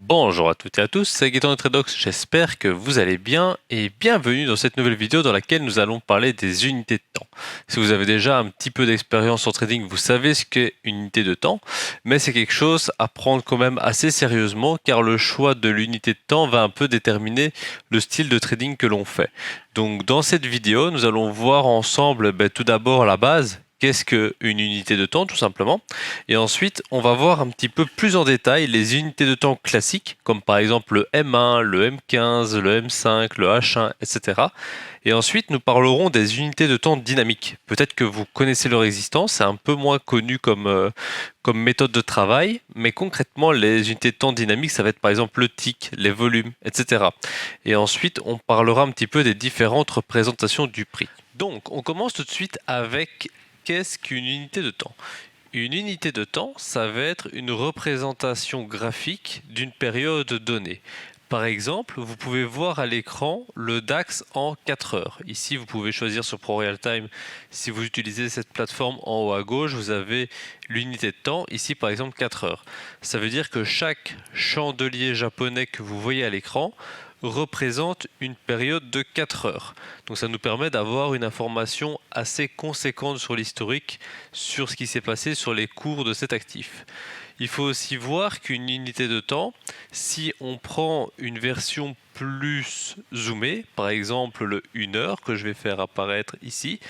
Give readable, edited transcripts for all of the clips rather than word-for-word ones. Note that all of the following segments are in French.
Bonjour à toutes et à tous, c'est Gaëtan de Tradox, j'espère que vous allez bien et bienvenue dans cette nouvelle vidéo dans laquelle nous allons parler des unités de temps. Si vous avez déjà un petit peu d'expérience en trading, vous savez ce qu'est une unité de temps, mais c'est quelque chose à prendre quand même assez sérieusement car le choix de l'unité de temps va un peu déterminer le style de trading que l'on fait. Donc dans cette vidéo, nous allons voir ensemble tout d'abord la base. Qu'est-ce qu'une unité de temps tout simplement? Et ensuite, on va voir un petit peu plus en détail les unités de temps classiques, comme par exemple le M1, le M15, le M5, le H1, etc. Et ensuite, nous parlerons des unités de temps dynamiques. Peut-être que vous connaissez leur existence, c'est un peu moins connu comme méthode de travail, mais concrètement, les unités de temps dynamiques, ça va être par exemple le tick, les volumes, etc. Et ensuite, on parlera un petit peu des différentes représentations du prix. Donc, on commence tout de suite avec qu'est-ce qu'une unité de temps? Une unité de temps, ça va être une représentation graphique d'une période donnée. Par exemple, vous pouvez voir à l'écran le DAX en 4 heures. Ici, vous pouvez choisir sur ProRealTime. Si vous utilisez cette plateforme en haut à gauche, vous avez l'unité de temps. Ici, par exemple, 4 heures. Ça veut dire que chaque chandelier japonais que vous voyez à l'écran représente une période de 4 heures. Donc ça nous permet d'avoir une information assez conséquente sur l'historique, sur ce qui s'est passé sur les cours de cet actif. Il faut aussi voir qu'une unité de temps, si on prend une version plus zoomée, par exemple le 1 heure que je vais faire apparaître ici,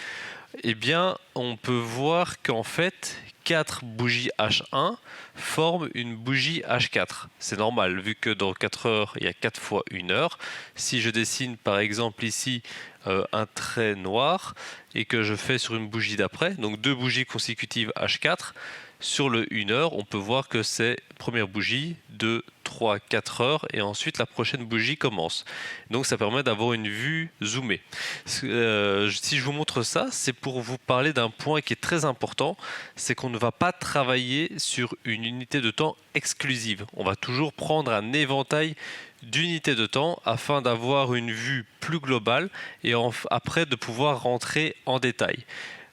eh bien on peut voir qu'en fait 4 bougies H1 forment une bougie H4. C'est normal vu que dans 4 heures il y a 4 fois 1 heure. Si je dessine par exemple ici un trait noir et que je fais sur une bougie d'après, donc 2 bougies consécutives H4, sur le 1 heure, on peut voir que c'est première bougie, 2, 3, 4 heures et ensuite la prochaine bougie commence. Donc ça permet d'avoir une vue zoomée. Si je vous montre ça, c'est pour vous parler d'un point qui est très important, c'est qu'on ne va pas travailler sur une unité de temps exclusive. On va toujours prendre un éventail d'unités de temps afin d'avoir une vue plus globale et après de pouvoir rentrer en détail.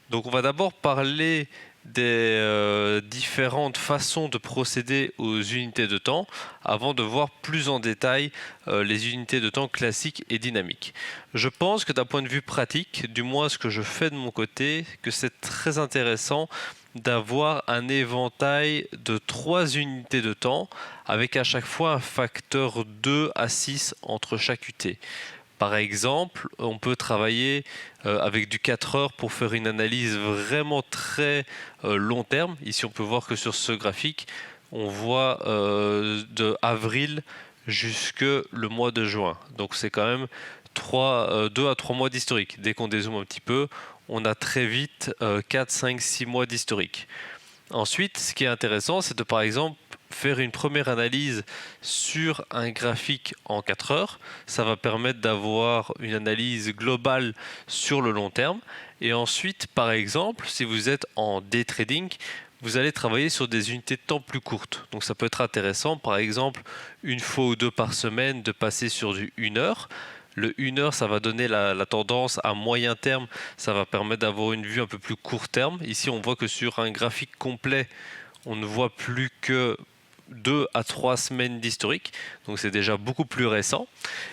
Donc on va d'abord parler des différentes façons de procéder aux unités de temps avant de voir plus en détail les unités de temps classiques et dynamiques. Je pense que d'un point de vue pratique, du moins ce que je fais de mon côté, que c'est très intéressant d'avoir un éventail de 3 unités de temps avec à chaque fois un facteur 2 à 6 entre chaque UT. Par exemple, on peut travailler avec du 4 heures pour faire une analyse vraiment très long terme. Ici, on peut voir que sur ce graphique, on voit de avril jusque le mois de juin. Donc c'est quand même 2 à 3 mois d'historique. Dès qu'on dézoome un petit peu, on a très vite 4, 5, 6 mois d'historique. Ensuite, ce qui est intéressant, c'est de par exemple faire une première analyse sur un graphique en 4 heures. Ça va permettre d'avoir une analyse globale sur le long terme. Et ensuite, par exemple, si vous êtes en day trading, vous allez travailler sur des unités de temps plus courtes. Donc ça peut être intéressant, par exemple, une fois ou deux par semaine, de passer sur du 1 heure. Le 1 heure, ça va donner la tendance à moyen terme, ça va permettre d'avoir une vue un peu plus court terme. Ici, on voit que sur un graphique complet, on ne voit plus que 2 à 3 semaines d'historique, donc c'est déjà beaucoup plus récent.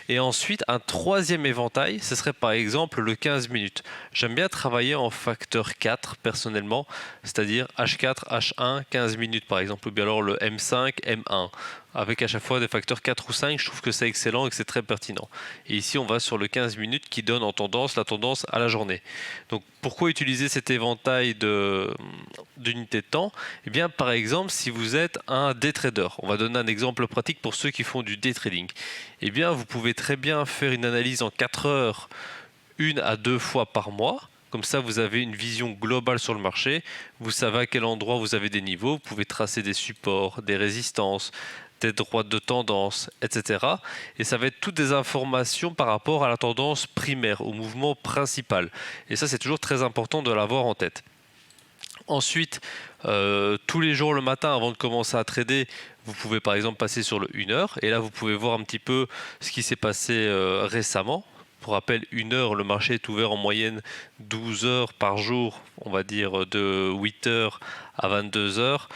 Et ensuite, un troisième éventail, ce serait par exemple le 15 minutes. J'aime bien travailler en facteur 4 personnellement, c'est-à-dire H4, H1, 15 minutes par exemple, ou bien alors le M5, M1 avec à chaque fois des facteurs 4 ou 5, je trouve que c'est excellent et que c'est très pertinent. Et ici, on va sur le 15 minutes qui donne en tendance la tendance à la journée. Donc, pourquoi utiliser cet éventail d'unités de temps? Eh bien, par exemple, si vous êtes un day trader, on va donner un exemple pratique pour ceux qui font du day trading. Eh bien, vous pouvez très bien faire une analyse en 4 heures, 1 à 2 fois par mois. Comme ça, vous avez une vision globale sur le marché. Vous savez à quel endroit vous avez des niveaux. Vous pouvez tracer des supports, des résistances, des droites de tendance, etc. Et ça va être toutes des informations par rapport à la tendance primaire, au mouvement principal. Et ça, c'est toujours très important de l'avoir en tête. Ensuite, tous les jours le matin, avant de commencer à trader, vous pouvez par exemple passer sur le 1 heure. Et là, vous pouvez voir un petit peu ce qui s'est passé récemment. Pour rappel, 1 heure, le marché est ouvert en moyenne 12 heures par jour, on va dire de 8 heures à 22 heures.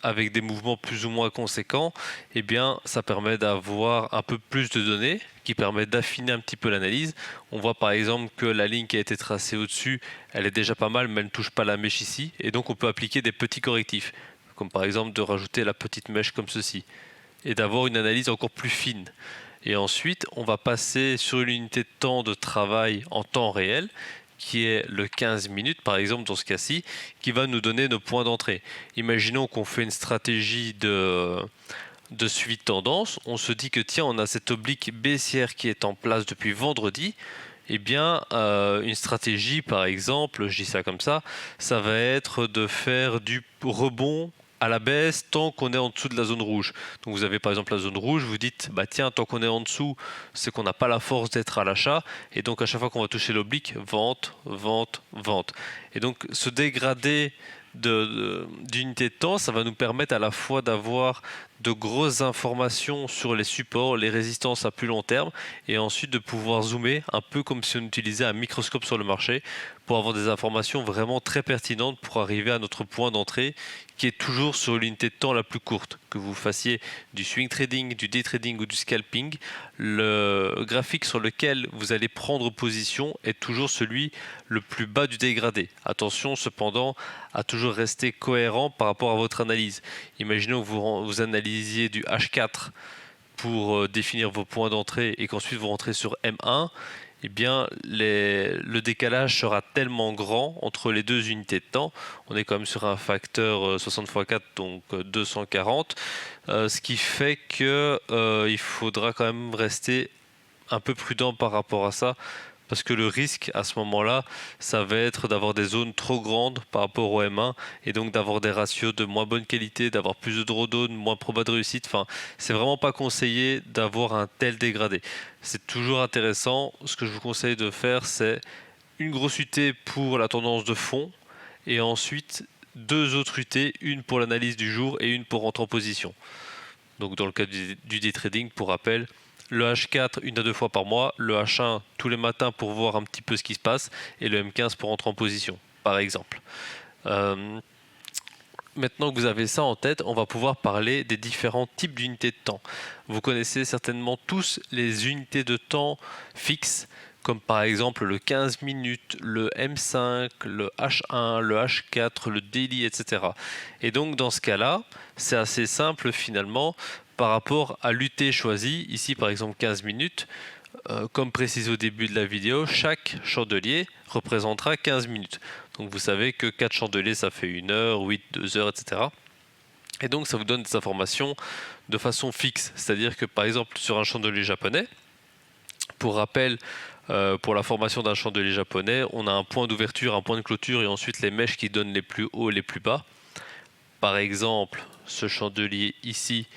avec des mouvements plus ou moins conséquents, eh bien ça permet d'avoir un peu plus de données qui permet d'affiner un petit peu l'analyse. On voit par exemple que la ligne qui a été tracée au-dessus, elle est déjà pas mal, mais elle ne touche pas la mèche ici, et donc on peut appliquer des petits correctifs, comme par exemple de rajouter la petite mèche comme ceci, et d'avoir une analyse encore plus fine. Et ensuite, on va passer sur une unité de temps de travail en temps réel, qui est le 15 minutes par exemple dans ce cas-ci, qui va nous donner nos points d'entrée. Imaginons qu'on fait une stratégie de suivi de tendance, on se dit que tiens, on a cette oblique baissière qui est en place depuis vendredi. Eh bien, une stratégie, par exemple, je dis ça comme ça va être de faire du rebond à la baisse tant qu'on est en dessous de la zone rouge. Donc vous avez par exemple la zone rouge, vous dites bah tiens, tant qu'on est en dessous, c'est qu'on n'a pas la force d'être à l'achat, et donc à chaque fois qu'on va toucher l'oblique, vente, vente, vente. Et donc se dégrader d'unité de temps, ça va nous permettre à la fois d'avoir de grosses informations sur les supports, les résistances à plus long terme, et ensuite de pouvoir zoomer un peu comme si on utilisait un microscope sur le marché pour avoir des informations vraiment très pertinentes pour arriver à notre point d'entrée qui est toujours sur l'unité de temps la plus courte. Que vous fassiez du swing trading, du day trading ou du scalping, le graphique sur lequel vous allez prendre position est toujours celui le plus bas du dégradé. Attention cependant à toujours rester cohérent par rapport à votre analyse. Imaginons que vous analysiez du H4 pour définir vos points d'entrée et qu'ensuite vous rentrez sur M1, eh bien le décalage sera tellement grand entre les deux unités de temps. On est quand même sur un facteur 60 x 4, donc 240, ce qui fait que il faudra quand même rester un peu prudent par rapport à ça, parce que le risque à ce moment-là, ça va être d'avoir des zones trop grandes par rapport au M1 et donc d'avoir des ratios de moins bonne qualité, d'avoir plus de drawdown, moins proba de réussite. Enfin, c'est vraiment pas conseillé d'avoir un tel dégradé. C'est toujours intéressant. Ce que je vous conseille de faire, c'est une grosse UT pour la tendance de fond et ensuite deux autres UT, une pour l'analyse du jour et une pour rentrer en position. Donc dans le cas du day trading, pour rappel, le H4 une à deux fois par mois, le H1 tous les matins pour voir un petit peu ce qui se passe, et le M15 pour rentrer en position, par exemple. Maintenant que vous avez ça en tête, on va pouvoir parler des différents types d'unités de temps. Vous connaissez certainement tous les unités de temps fixes, comme par exemple le 15 minutes, le M5, le H1, le H4, le daily, etc. Et donc dans ce cas-là, c'est assez simple finalement par rapport à l'UT choisi. Ici par exemple 15 minutes, comme précisé au début de la vidéo, chaque chandelier représentera 15 minutes. Donc vous savez que 4 chandeliers ça fait 1 heure, 8, 2 heures, etc. Et donc ça vous donne des informations de façon fixe. C'est-à-dire que par exemple sur un chandelier japonais, pour rappel, pour la formation d'un chandelier japonais, on a un point d'ouverture, un point de clôture et ensuite les mèches qui donnent les plus hauts et les plus bas. Par exemple, ce chandelier ici,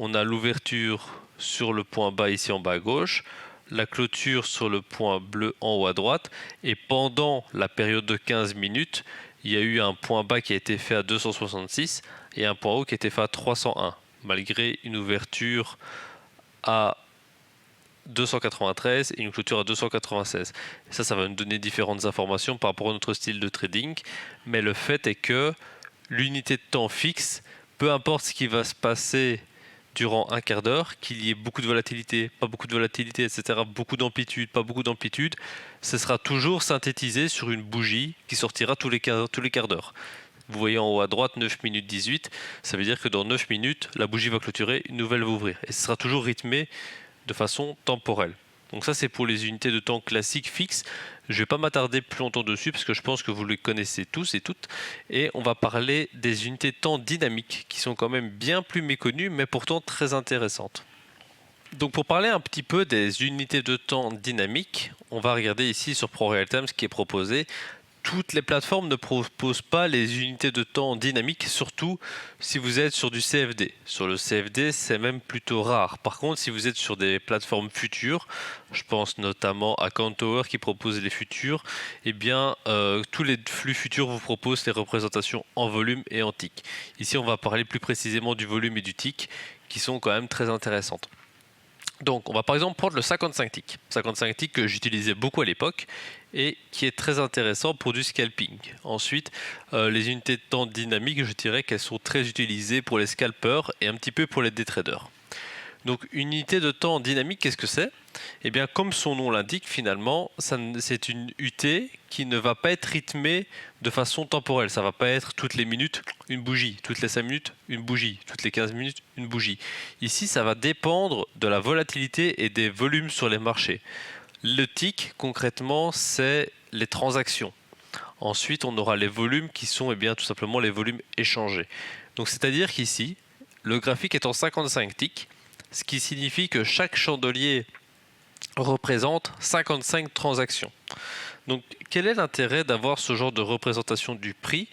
on a l'ouverture sur le point bas ici en bas à gauche, la clôture sur le point bleu en haut à droite, et pendant la période de 15 minutes, il y a eu un point bas qui a été fait à 266 et un point haut qui a été fait à 301, malgré une ouverture à 293 et une clôture à 296. Et ça va nous donner différentes informations par rapport à notre style de trading, mais le fait est que l'unité de temps fixe, peu importe ce qui va se passer durant un quart d'heure, qu'il y ait beaucoup de volatilité, pas beaucoup de volatilité, etc., beaucoup d'amplitude, pas beaucoup d'amplitude, ce sera toujours synthétisé sur une bougie qui sortira tous les quarts d'heure. Vous voyez en haut à droite 9 minutes 18, ça veut dire que dans 9 minutes, la bougie va clôturer, une nouvelle va ouvrir. Et ce sera toujours rythmé de façon temporelle. Donc ça c'est pour les unités de temps classiques fixes. Je ne vais pas m'attarder plus longtemps dessus parce que je pense que vous les connaissez tous et toutes. Et on va parler des unités de temps dynamiques qui sont quand même bien plus méconnues mais pourtant très intéressantes. Donc pour parler un petit peu des unités de temps dynamiques, on va regarder ici sur ProRealTime ce qui est proposé. Toutes les plateformes ne proposent pas les unités de temps dynamiques, surtout si vous êtes sur du CFD. Sur le CFD, c'est même plutôt rare. Par contre, si vous êtes sur des plateformes futures, je pense notamment à Countower qui propose les futurs, eh bien, tous les flux futurs vous proposent les représentations en volume et en tick. Ici, on va parler plus précisément du volume et du tick, qui sont quand même très intéressantes. Donc on va par exemple prendre le 55 ticks. 55 ticks que j'utilisais beaucoup à l'époque et qui est très intéressant pour du scalping. Ensuite, les unités de temps dynamiques, je dirais qu'elles sont très utilisées pour les scalpers et un petit peu pour les day traders. Donc une unité de temps dynamique, qu'est-ce que c'est? Eh bien comme son nom l'indique, finalement, c'est une UT qui ne va pas être rythmée de façon temporelle. Ça ne va pas être toutes les minutes une bougie, toutes les 5 minutes une bougie, toutes les 15 minutes une bougie. Ici, ça va dépendre de la volatilité et des volumes sur les marchés. Le tick, concrètement, c'est les transactions. Ensuite, on aura les volumes qui sont bien, tout simplement les volumes échangés. Donc c'est-à-dire qu'ici, le graphique est en 55 ticks, ce qui signifie que chaque chandelier représente 55 transactions. Donc quel est l'intérêt d'avoir ce genre de représentation du prix?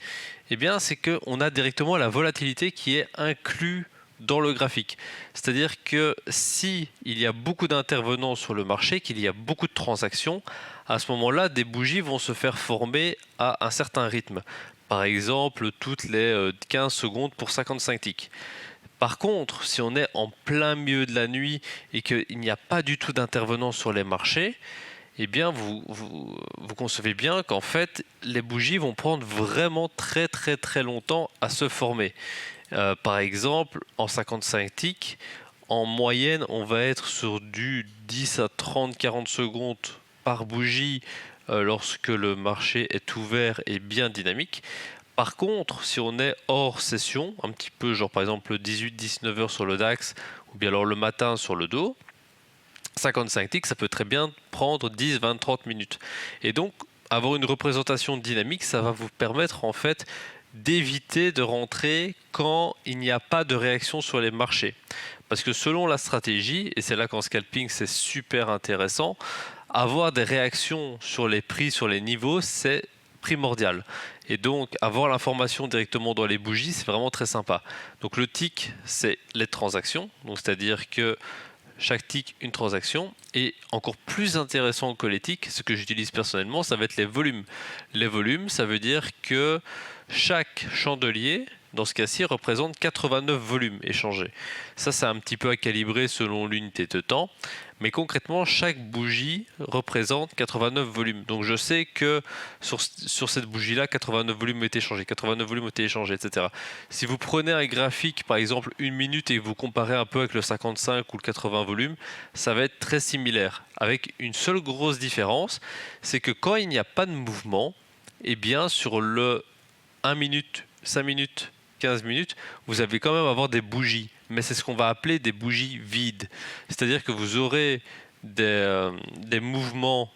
Eh bien c'est qu'on a directement la volatilité qui est inclue dans le graphique. C'est-à-dire que si il y a beaucoup d'intervenants sur le marché, qu'il y a beaucoup de transactions, à ce moment-là, des bougies vont se faire former à un certain rythme. Par exemple, toutes les 15 secondes pour 55 ticks. Par contre, si on est en plein milieu de la nuit et qu'il n'y a pas du tout d'intervenants sur les marchés, eh bien vous concevez bien qu'en fait les bougies vont prendre vraiment très longtemps à se former. Par exemple, en 55 ticks, en moyenne, on va être sur du 10 à 30-40 secondes par bougie lorsque le marché est ouvert et bien dynamique. Par contre, si on est hors session, un petit peu genre par exemple 18-19 heures sur le DAX ou bien alors le matin sur le Dow, 55 ticks, ça peut très bien prendre 10, 20, 30 minutes. Et donc, avoir une représentation dynamique, ça va vous permettre en fait d'éviter de rentrer quand il n'y a pas de réaction sur les marchés. Parce que selon la stratégie, et c'est là qu'en scalping c'est super intéressant, avoir des réactions sur les prix, sur les niveaux, c'est primordial. Et donc avoir l'information directement dans les bougies, c'est vraiment très sympa. Donc le tick, c'est les transactions, donc c'est-à-dire que chaque tick une transaction, et encore plus intéressant que les ticks, ce que j'utilise personnellement, ça va être les volumes. Les volumes, ça veut dire que chaque chandelier, dans ce cas-ci, représente 89 volumes échangés. Ça, c'est un petit peu à calibrer selon l'unité de temps, mais concrètement, chaque bougie représente 89 volumes. Donc je sais que sur cette bougie-là, 89 volumes ont été échangés, 89 volumes ont été échangés, etc. Si vous prenez un graphique, par exemple, une minute, et vous comparez un peu avec le 55 ou le 80 volumes, ça va être très similaire, avec une seule grosse différence, c'est que quand il n'y a pas de mouvement, eh bien sur le 1 minute, 5 minutes, 15 minutes, vous allez quand même avoir des bougies, mais c'est ce qu'on va appeler des bougies vides. C'est-à-dire que vous aurez des mouvements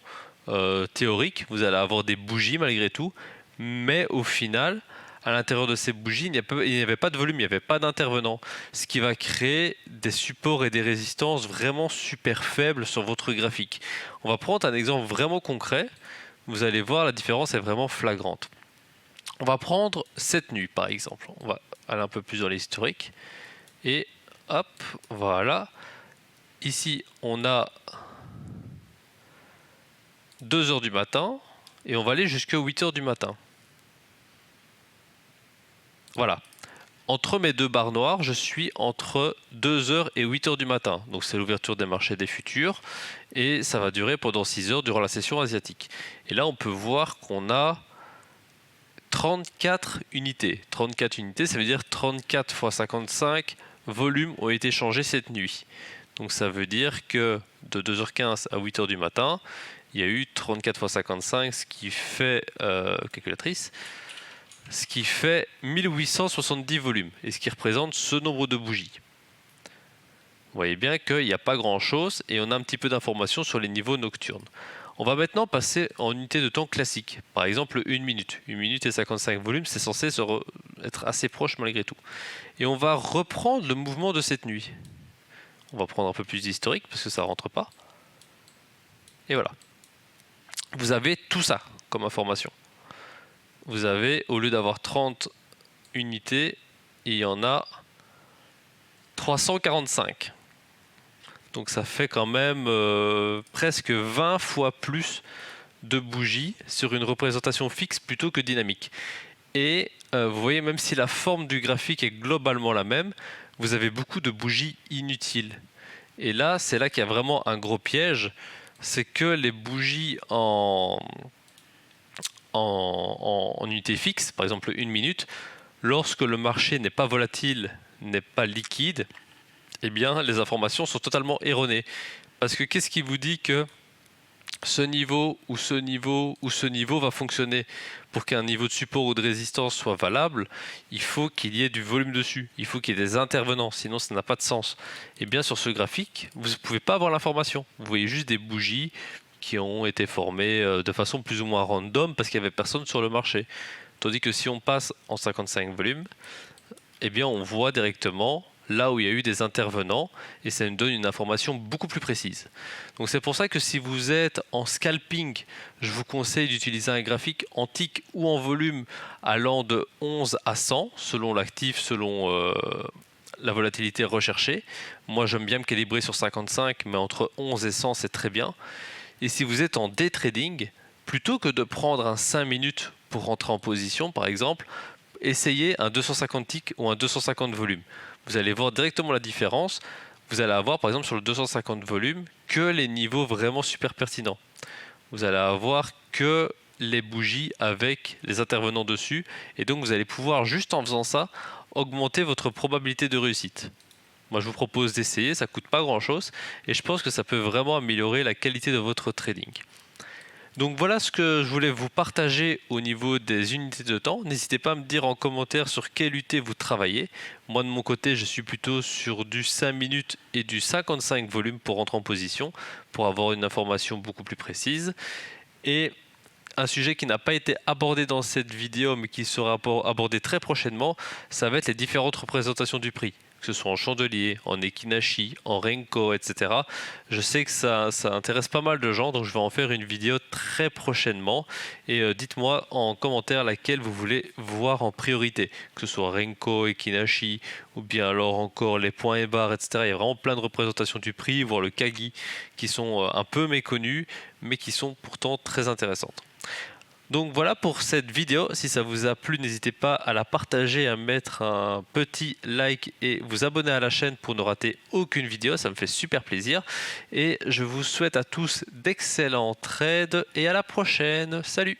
théoriques, vous allez avoir des bougies malgré tout, mais au final, à l'intérieur de ces bougies, il n'y avait pas de volume, il n'y avait pas d'intervenant, ce qui va créer des supports et des résistances vraiment super faibles sur votre graphique. On va prendre un exemple vraiment concret, vous allez voir la différence est vraiment flagrante. On va prendre cette nuit par exemple, on va aller un peu plus dans l'historique, et hop, voilà, ici on a 2 heures du matin, et on va aller jusqu'à 8 heures du matin. Voilà. Entre mes deux barres noires, je suis entre 2 heures et 8 heures du matin. Donc c'est l'ouverture des marchés des futurs. Et ça va durer pendant 6 heures durant la session asiatique. Et là, on peut voir qu'on a 34 unités. 34 unités, ça veut dire 34 fois 55 volumes ont été changés cette nuit. Donc ça veut dire que de 2h15 à 8h du matin, il y a eu 34 fois 55, ce qui fait, calculatrice, ce qui fait 1870 volumes, et ce qui représente ce nombre de bougies. Vous voyez bien qu'il n'y a pas grand chose, et on a un petit peu d'informations sur les niveaux nocturnes. On va maintenant passer en unité de temps classique, par exemple 1 minute. 1 minute et 55 volumes, c'est censé être assez proche malgré tout. Et on va reprendre le mouvement de cette nuit. On va prendre un peu plus d'historique, parce que ça ne rentre pas. Et voilà. Vous avez tout ça comme information. Vous avez, au lieu d'avoir 30 unités, il y en a 345. Donc ça fait quand même presque 20 fois plus de bougies sur une représentation fixe plutôt que dynamique. Et vous voyez, même si la forme du graphique est globalement la même, vous avez beaucoup de bougies inutiles. Et là, c'est là qu'il y a vraiment un gros piège, c'est que les bougies en unité fixe, par exemple 1 minute, lorsque le marché n'est pas volatile, n'est pas liquide, eh bien les informations sont totalement erronées. Parce que qu'est-ce qui vous dit que ce niveau ou ce niveau ou ce niveau va fonctionner? Pour qu'un niveau de support ou de résistance soit valable, il faut qu'il y ait du volume dessus, il faut qu'il y ait des intervenants, sinon ça n'a pas de sens. Et bien sur ce graphique, vous ne pouvez pas avoir l'information. Vous voyez juste des bougies qui ont été formées de façon plus ou moins random parce qu'il n'y avait personne sur le marché. Tandis que si on passe en 55 volumes, eh bien on voit directement là où il y a eu des intervenants et ça nous donne une information beaucoup plus précise. Donc c'est pour ça que si vous êtes en scalping, je vous conseille d'utiliser un graphique en tick ou en volume allant de 11 à 100 selon l'actif, selon la volatilité recherchée. Moi j'aime bien me calibrer sur 55, mais entre 11 et 100 c'est très bien. Et si vous êtes en day trading, plutôt que de prendre un 5 minutes pour rentrer en position par exemple, essayez un 250 ticks ou un 250 volumes. Vous allez voir directement la différence. Vous allez avoir par exemple sur le 250 volumes que les niveaux vraiment super pertinents. Vous allez avoir que les bougies avec les intervenants dessus et donc vous allez pouvoir juste en faisant ça augmenter votre probabilité de réussite. Moi je vous propose d'essayer, ça coûte pas grand chose et je pense que ça peut vraiment améliorer la qualité de votre trading. Donc voilà ce que je voulais vous partager au niveau des unités de temps. N'hésitez pas à me dire en commentaire sur quelle unité vous travaillez. Moi de mon côté je suis plutôt sur du 5 minutes et du 55 volumes pour rentrer en position, pour avoir une information beaucoup plus précise. Et un sujet qui n'a pas été abordé dans cette vidéo mais qui sera abordé très prochainement, ça va être les différentes représentations du prix. Que ce soit en chandelier, en Ekinashi, en Renko, etc. Je sais que ça intéresse pas mal de gens, donc je vais en faire une vidéo très prochainement. Et dites-moi en commentaire laquelle vous voulez voir en priorité, que ce soit Renko, Ekinashi, ou bien alors encore les points et barres, etc. Il y a vraiment plein de représentations du prix, voire le Kagi, qui sont un peu méconnues, mais qui sont pourtant très intéressantes. Donc voilà pour cette vidéo, si ça vous a plu n'hésitez pas à la partager, à mettre un petit like et vous abonner à la chaîne pour ne rater aucune vidéo, ça me fait super plaisir. Et je vous souhaite à tous d'excellents trades et à la prochaine, salut!